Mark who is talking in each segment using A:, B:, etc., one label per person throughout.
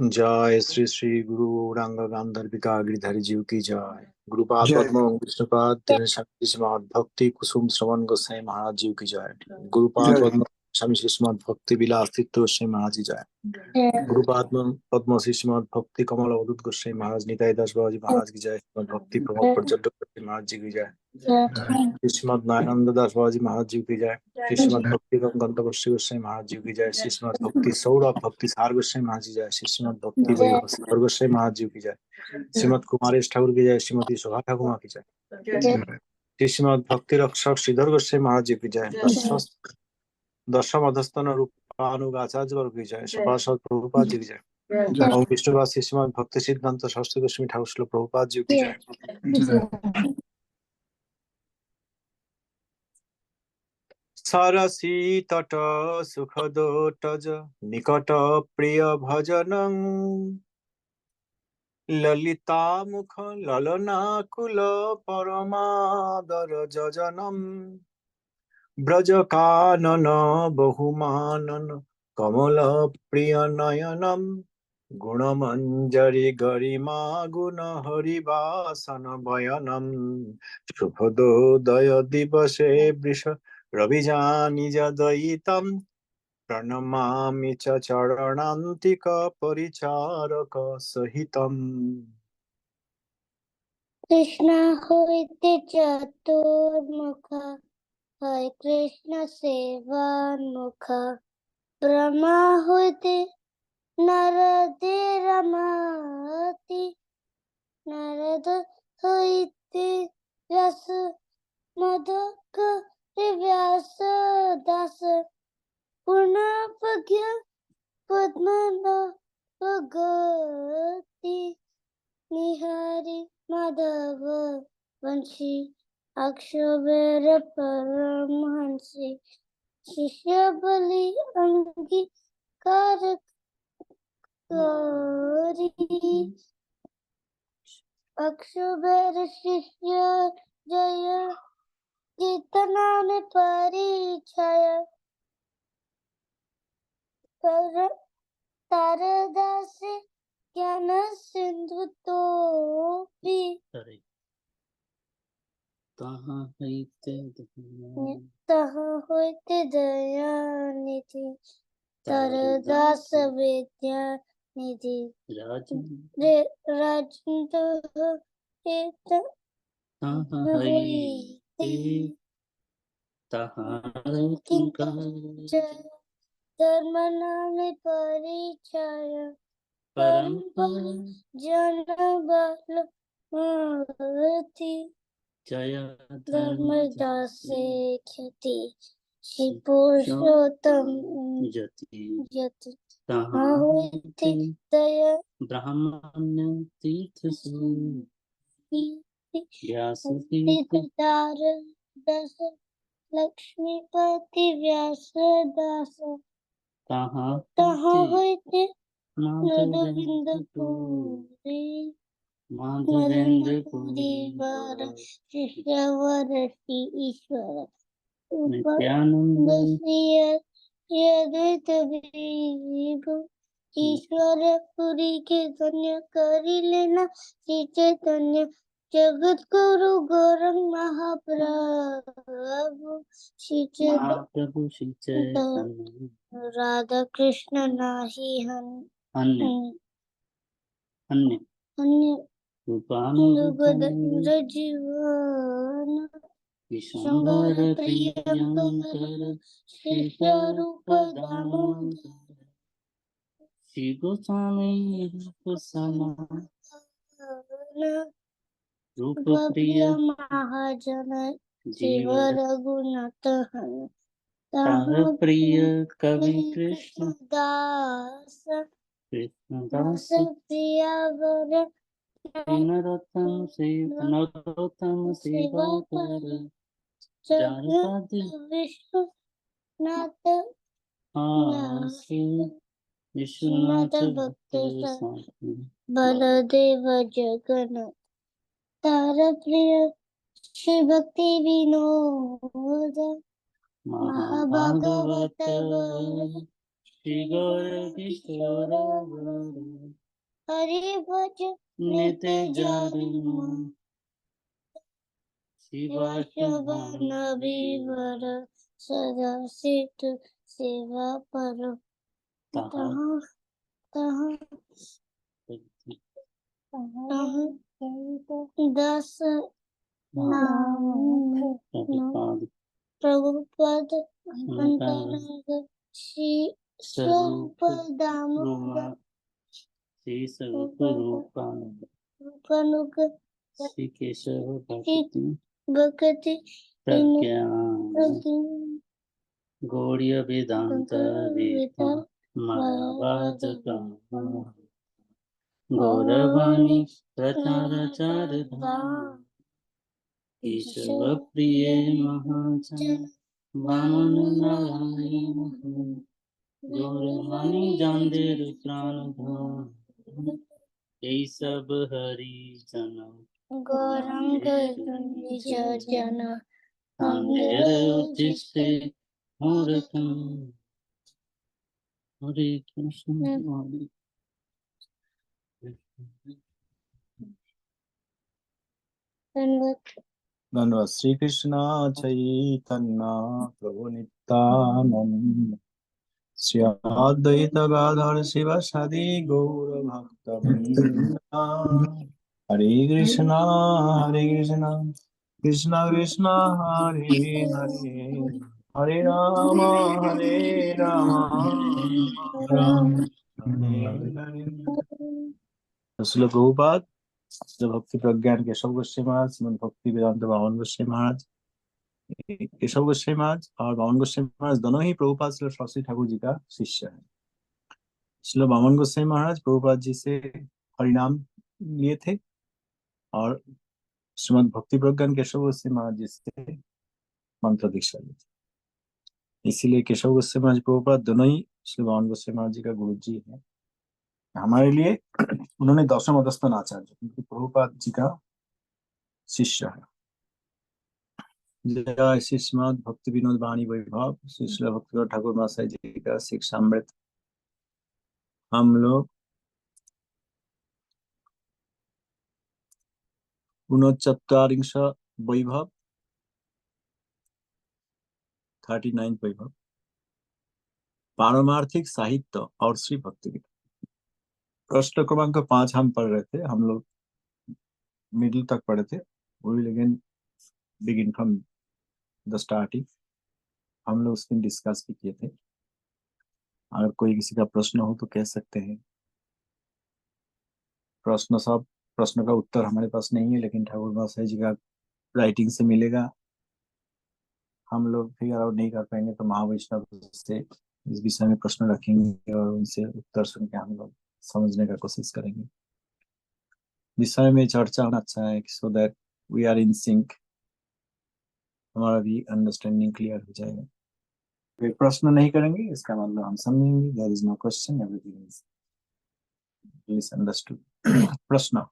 A: जय श्री श्री गुरु गौरांग गांधर्विका गिरिधारी जीव की जय। गुरुपाद
B: जय
A: पद्म विष्णुपाद तीन श्रीमद भक्ति कुसुम श्रवण गोसाई महाराज जीव की जय। गुरुपाद
B: जय
A: पद्म स्वामी श्रीमद भक्ति विलास तीर्थ गोसाई महाराज की जय। गुरुपाद पद्म श्रीमद भक्ति कमल अवधूत गोसाई महाराज निताई दास बाबा महाराज की जय। श्रीमद भक्ति प्रमोद प्रचंड गोसाई महाराज जी की जय। श्रीमद नारायण दास बाबा जी महाराज जी की जय। श्रीमद भक्ति गंतव्य गोसाई महाराज जी की जय। श्रीमद भक्ति सौरभ भक्ति सार गोसाई महाराज जी जय। श्रीमद भक्ति वैभव गोसाई महाराज जी की जय। श्रीमद कुमारेश ठाकुर की जय। श्रीमती शोभा ठाकुर माँ की जय। श्रीमद भक्ति रक्षक श्रीधर गोसाई महाराज जी की जय। दशम अधस्तन रूपानुगाचार्य वर्ग की जय। सपार्षद प्रभुपाद जी की जय। ओम विष्णुपाद श्रीमद भक्ति सिद्धांत सरस्वती गोस्वामी ठाकुर श्रील प्रभुपाद जी की जय। सरसी तट सुखदोटज निकट प्रिय भजनं ललिता मुख ललनाकुल परमादर जजनम ब्रज कानन बहुमानन कमल प्रिय नयनम गुणमंजरी गरिमा गुण हरिवासन बयनम शुभोदय दिवसे वृष रविजानि जदयितं प्रणमामि च चरणान्तिक परिचारक सहितम्।
C: कृष्ण होइते चतुर्मुख हरे कृष्ण सेवान्मुख ब्रह्मा होइते नरदे रमाति नारद होइते व्यास मदक व्यास दास पूर्णप्रज्ञ पद्मनाभगति निहारी माधव वंशी अक्षोभ्यर परमहंसी शिष्य बलि अंगीकार करी अक्षोभ्यर शिष्य जय कीर्तनान परिचय तारदास ज्ञान सिंधु तो भी तहाँ होइते दयानिधि तारदास विद्या निधि राजेंद्र धर्म नाम परिचय परम जन बल मूर्ति धर्मदास ख्याति श्री पुरुषोत्तम जति होइते दया ब्राह्मण तीर्थ तीर्थदार दस लक्ष्मीपति व्यास दास तहाँ होइते मधुविंदपुरी मधुविंदपुरी वर शिष्यवर श्री ईश्वर नित्यानंद अद्वैत विभु ईश्वर पुरी के धन्य करी लेना श्री चैतन्य जगत गुरु गौरंग महाप्रभु श्री चैतन्य राधा कृष्ण नाही अन्य रूपानुगत जीवन विश्वंभर प्रियंकर शिष्य रूप दामोदर श्री गोस्वामी रूप सनातन रूप प्रिय महाजन जीव रघुनाथ तार प्रिय कवि कृष्ण दास प्रियवर नरोत्तम सेवा कर जगत विश्वनाथ भक्त बलदेव जगन्नाथ तार प्रिय श्री भक्ति विनोद महाभागवत श्री गौर किशोर हरि भज नित्य जारिम शिवाशोभन विवर सदा सिद्ध सेवा पर तहाँ दस नाम प्रभुपद श्री स्वरूप रूपानुग श्री केशव भक्ति प्रज्ञा गौड़ीय वेदांत मायावाद गौरवाणी प्रचार केशव प्रिय महाजन वामन नारायण गौरवाणी जानदेर प्राण धन ये सब हरि जन गौरंग निज जन अंधेर उचिष्टे मूर्खम हरे कृष्ण हरे
A: धन्यवाद। श्री कृष्ण चैतन्य प्रभु नित्यानंद श्री अद्वैत गदाधर शिवासादि गौर भक्तवृंद हरे कृष्ण कृष्ण कृष्ण हरे हरे हरे राम राम हरे हरे। श्रील प्रभुपाद जब भक्ति प्रज्ञान केशव गोस्वामी महाराज, श्रीमद् भक्ति वेदांत बावन गोस्वामी महाराज, केशव गोस्वामी महाराज और बावन गोस्वामी महाराज दोनों ही प्रभुपाद श्री सरस्वती ठाकुर जी का शिष्य है। श्रील बावन गोस्वामी महाराज प्रभुपाद जी से हरिनाम लिए थे और श्रीमद् भक्ति प्रज्ञान केशव गोस्वामी महाराज जी से मंत्र दीक्षा ली थी। इसीलिए केशव गोस्वामी महाराज प्रभुपाद दोनों ही श्री बावन गोस्वामी महाराज जी का गुरु जी है। हमारे लिए उन्होंने दशम अधस्तन आचार्य क्योंकि प्रभुपाद जी का शिष्य है। जय श्री श्रीमद् भक्ति विनोद वाणी वैभव श्री श्री भक्ति ठाकुर महाशय जी का शिक्षामृत हम लोग 49 वैभव 39 वैभव पारमार्थिक साहित्य और श्री भक्ति विनोद प्रश्न क्रमांक 5 हम पढ़ रहे थे। हम लोग मिडिल तक पढ़े थे। We will again begin from the starting. हम लोग उसमें डिस्कस भी किए थे। अगर कोई किसी का प्रश्न हो तो कह सकते हैं। प्रश्न का उत्तर हमारे पास नहीं है, लेकिन ठाकुर महाशय जी का राइटिंग से मिलेगा। हम लोग फिगर आउट नहीं कर पाएंगे तो महावैष्णव से इस विषय में प्रश्न रखेंगे और उनसे उत्तर सुन के हम लोग समझने का कोशिश करेंगे। विषय में चर्चा होना अच्छा है so that we are in sync, हमारा भी अंडरस्टैंडिंग क्लियर हो जाएगा। कोई प्रश्न नहीं करेंगे इसका मतलब हम समझेंगे there is no question, everything is understood. प्रश्न,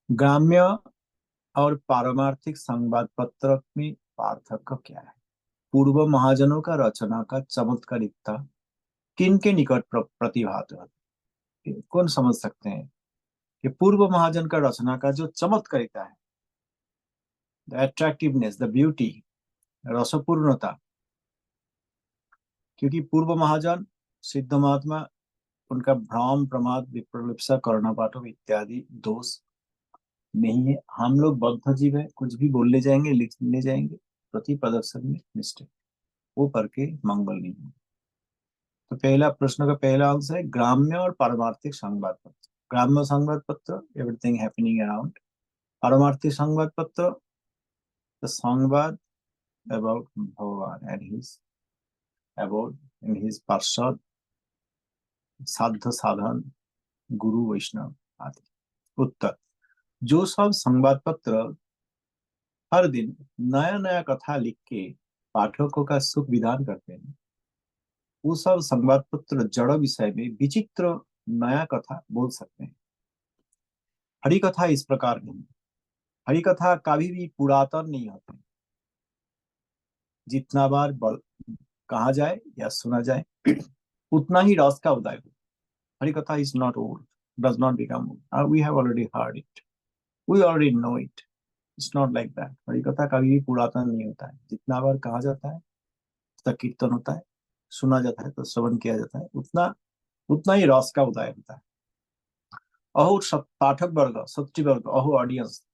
A: ग्राम्य और पारमार्थिक संवाद पत्र में पार्थक्य क्या है? पूर्व महाजनों का रचना का चमत्कारिकता किन के निकट प्रतिभात है? कौन समझ सकते हैं कि पूर्व महाजन का रचना का जो चमत्कारिता है, द अट्रैक्टिवनेस, द ब्यूटी, रसपूर्णता, क्योंकि पूर्व महाजन सिद्ध महात्मा उनका भ्रम प्रमाद विप्रलिप्सा कर्णपाठक इत्यादि दोष नहीं है। हम लोग बद्ध जीव है, कुछ भी बोलने जाएंगे लिखने जाएंगे, प्रति प्रदर्शन में मिस्टेक, वो करके मंगल नहीं है। तो पहला प्रश्न का पहला आंसर है ग्राम्य और पारमार्थिक संवाद पत्र। ग्राम्य संवाद पत्र एवरीथिंग हैपनिंग अराउंड, पारमार्थिक संवाद पत्र द संवाद अबाउट भगवान and his about in his पार्षद साध्य साधन गुरु वैष्णव आदि। उत्तर, जो सब संवाद पत्र हर दिन नया नया कथा लिख के पाठकों का सुख विधान करते हैं, वो सब संवाद पत्र जड़ विषय में विचित्र नया कथा बोल सकते हैं। हरि कथा इस प्रकार नहीं। हरि कथा कभी भी पुरातन नहीं होती। जितना बार कहा जाए या सुना जाए उतना ही रस का उदय हो। Harikatha is not old, does not become old, we have already heard it, we already know it. It's not like that. Harikatha कभी भी पुरातन नहीं होता है। जितना बार कहा जाता है उतना कीर्तन होता है, सुना जाता है तो श्रवण किया जाता है, उतना उतना ही रस का उदय होता है। अहो सब पाठक वर्ग, सच्ची वर्ग, अहो ऑडियंस,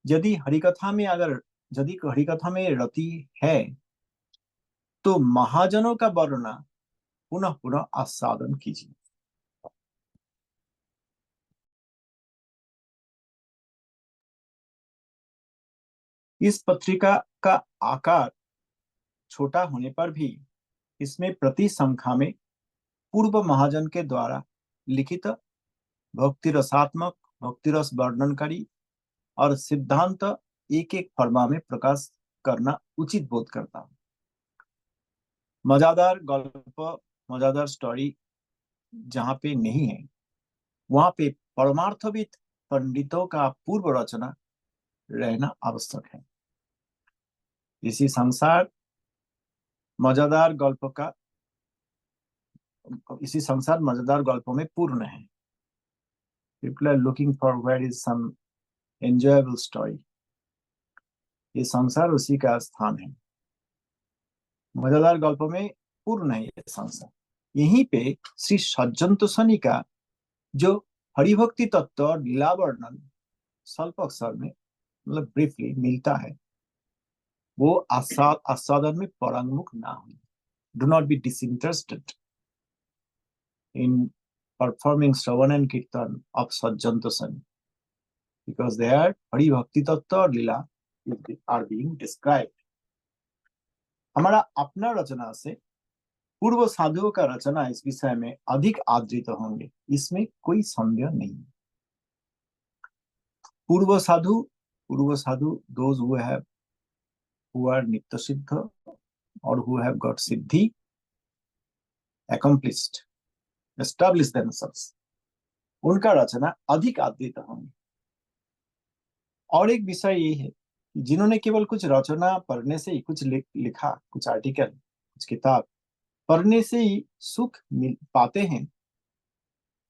A: यदि हरिकथा में रति है तो महाजनों का वर्णना पुनः पुनः आस्वादन कीजिए। इस पत्रिका का आकार छोटा होने पर भी इसमें प्रति संख्या में पूर्व महाजन के द्वारा लिखित भक्ति रसात्मक, भक्ति रस वर्णनकारी और सिद्धांत एक एक फरमा में प्रकाश करना उचित बोध करता हूँ। मजादार गल्प, मजादार स्टोरी जहाँ पे नहीं है, वहां पे परमार्थविद पंडितों का पूर्व रचना रहना आवश्यक है। इसी संसार मजेदार गल्पों में पूर्ण है। People are looking for where is some enjoyable story. ये संसार उसी का स्थान है। मजेदार गल्पों में पूर्ण है ये संसार। यहीं पे श्री सज्जन तोषणी का जो हरिभक्ति तत्व और लीला वर्णन स्वल्प अक्षर में मतलब ब्रीफली मिलता है, वो आस्वादन में परांगमुख ना हो। Do not be disinterested in performing Shravan and Kirtan of Sajjan Tosani, because there Hari Bhakti Tattva और लीला are being described. हमारा अपना रचना से पूर्व साधुओं का रचना इस विषय में अधिक आदृत होंगे, इसमें कोई संदेह नहीं। पूर्व साधु those who are नित्य सिद्ध और who have got Siddhi, accomplished, established themselves, उनका रचना अधिक आदृत होंगे। और एक विषय ये है कि जिन्होंने केवल कुछ रचना पढ़ने से ही कुछ लिखा, कुछ आर्टिकल, कुछ किताब पढ़ने से ही सुख पाते हैं,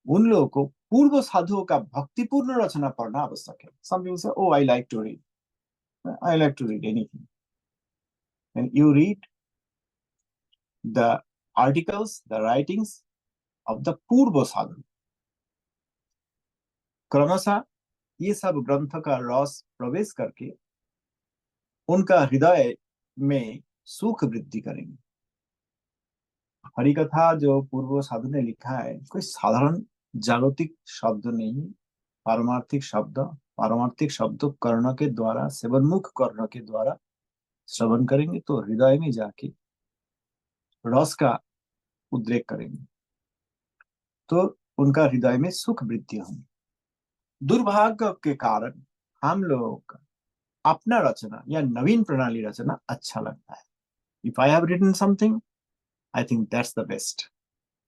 A: उन लोगों को पूर्व साधुओं का भक्तिपूर्ण रचना पढ़ना आवश्यक है। Some people say, oh, I like to read anything. And you read the articles, the writings of the पूर्व साधु। क्रमशः ये सब ग्रंथ का रस प्रवेश करके उनका हृदय में सुख वृद्धि करेंगे। हरिकथा जो पूर्व साधु ने लिखा है कोई साधारण जागतिक शब्द नहीं, पारमार्थिक शब्द कर्ण के द्वारा, सेवनमुख कर्ण के द्वारा श्रवण करेंगे तो हृदय में जाके रस का उद्रेक करेंगे, तो उनका हृदय में सुख वृद्धि होगी। दुर्भाग्य के कारण हम लोगों का अपना रचना या नवीन प्रणाली रचना अच्छा लगता है। If I have written something, I think that's the best.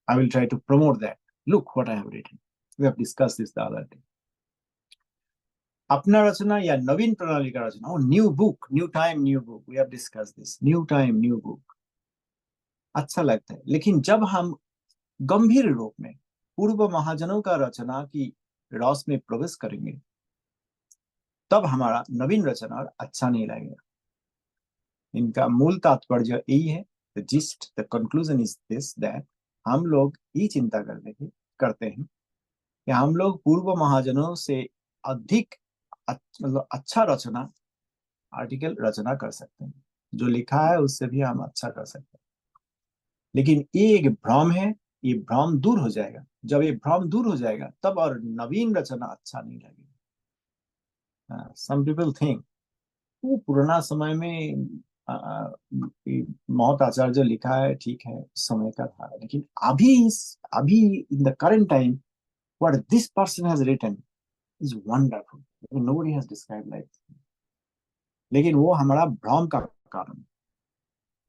A: I will try to promote that. Look what I have written. We have discussed this the other day. अपना रचना या नवीन प्रणाली का रचना, new book, new time, new book, we have discussed this. New time, new book अच्छा लगता है। लेकिन जब हम गंभीर रूप में पूर्व महाजनों का रचना की रस में प्रवेश करेंगे, तब हमारा नवीन रचना अच्छा नहीं लगेगा। इनका मूल तात्पर्य यही है, the gist, the conclusion is this, that हम लोग ये चिंता करते हैं कि हम लोग पूर्व महाजनों से अधिक मतलब अच्छा रचना, आर्टिकल रचना कर सकते हैं, जो लिखा है उससे भी हम अच्छा कर सकते हैं। लेकिन ये एक भ्रम है, ये भ्रम दूर हो जाएगा। जब ये भ्रम दूर हो जाएगा तब और नवीन रचना अच्छा नहीं लगेगा। Some people think वो पुराना समय में महत आचार्य जो लिखा है ठीक है समय का था, लेकिन अभी in the current time what this person has written is wonderful, nobody has described like. लेकिन वो हमारा भ्रम का कारण।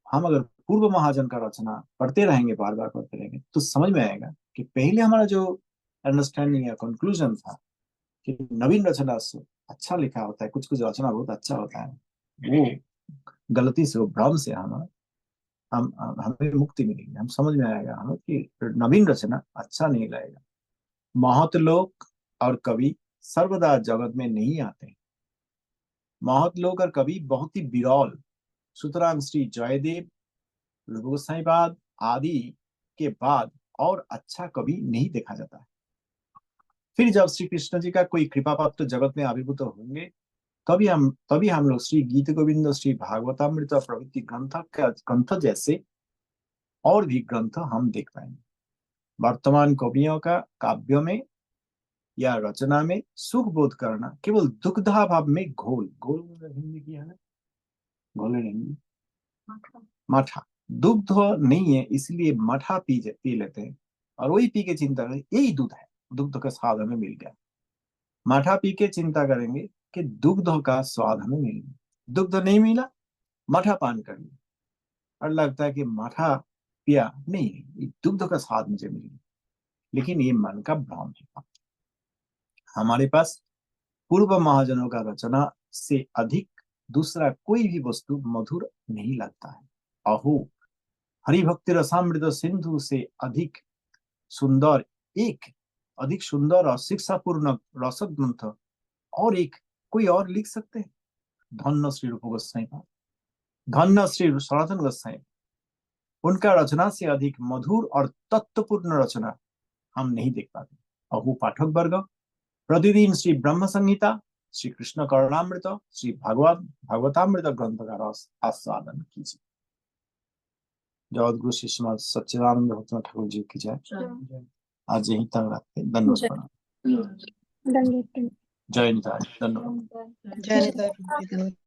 A: हम अगर पूर्व महाजन का रचना पढ़ते रहेंगे, बार बार पढ़ते रहेंगे, तो समझ में आएगा कि पहले हमारा जो अंडरस्टैंडिंग या कंक्लूजन था कि नवीन रचना से अच्छा लिखा होता है, कुछ रचना बहुत अच्छा होता है, वो गलती से, वो भ्रम से हम हमें मुक्ति मिलेगी, हम समझ में आएगा हमें कि नवीन रचना अच्छा नहीं लगेगा। महत लोक और कवि सर्वदा जगत में नहीं आते। महत लोक और कवि बहुत ही विरल। सुतरां श्री जयदेव, रूप गोस्वाई पाद आदि के बाद और अच्छा कवि नहीं देखा जाता है। फिर जब श्री कृष्ण जी का कोई कृपा पात्र जगत में आविर्भूत होंगे, तभी हम लोग श्री गीत गोविंद, श्री भागवतामृत प्रभृति ग्रंथ जैसे और भी ग्रंथ हम देख पाएंगे। वर्तमान कवियों का काव्य में या रचना में सुख बोध करना केवल दुग्धा भाव में घोल घोल हिंदी की है, घोले नहीं, मठा, दुग्ध नहीं है इसलिए मठा पी लेते हैं और वही पी के चिंता करें यही दूध है, दुग्ध का स्वाद हमें मिल गया। मठा पी के चिंता करेंगे कि दुग्ध का स्वाद हमें मिल गया, दुग्ध नहीं मिला, मठा पान कर लिया और लगता है कि मठा पिया नहीं, दुग्ध का स्वाद मुझे मिल गया। लेकिन ये मन का भ्रम है। हमारे पास पूर्व महाजनों का रचना से अधिक दूसरा कोई भी वस्तु मधुर नहीं लगता है। अहो, हरिभक्ति रसामृत सिंधु से अधिक सुंदर और शिक्षापूर्ण रसद ग्रंथ और एक कोई और लिख सकते हैं? धन्य श्री रूप गोस्वाई, धन्य श्री सनातन गोस्वाई, उनका रचना से अधिक मधुर और तत्वपूर्ण रचना हम नहीं देख पाते। अहो पाठक वर्ग, प्रतिदिन श्री ब्रह्म संहिता, श्री कृष्ण करुणामृत, श्री भागवतामृत ग्रंथ का रस आस्वादन कीजिए। जगत गुरु श्री श्रीमद सच्चिदानंद भक्तनाथ ठाकुर जी की जय। आज यहीं तक रखते हैं। धन्यवाद। जय निताय, धन्यवाद।
B: जय निताय।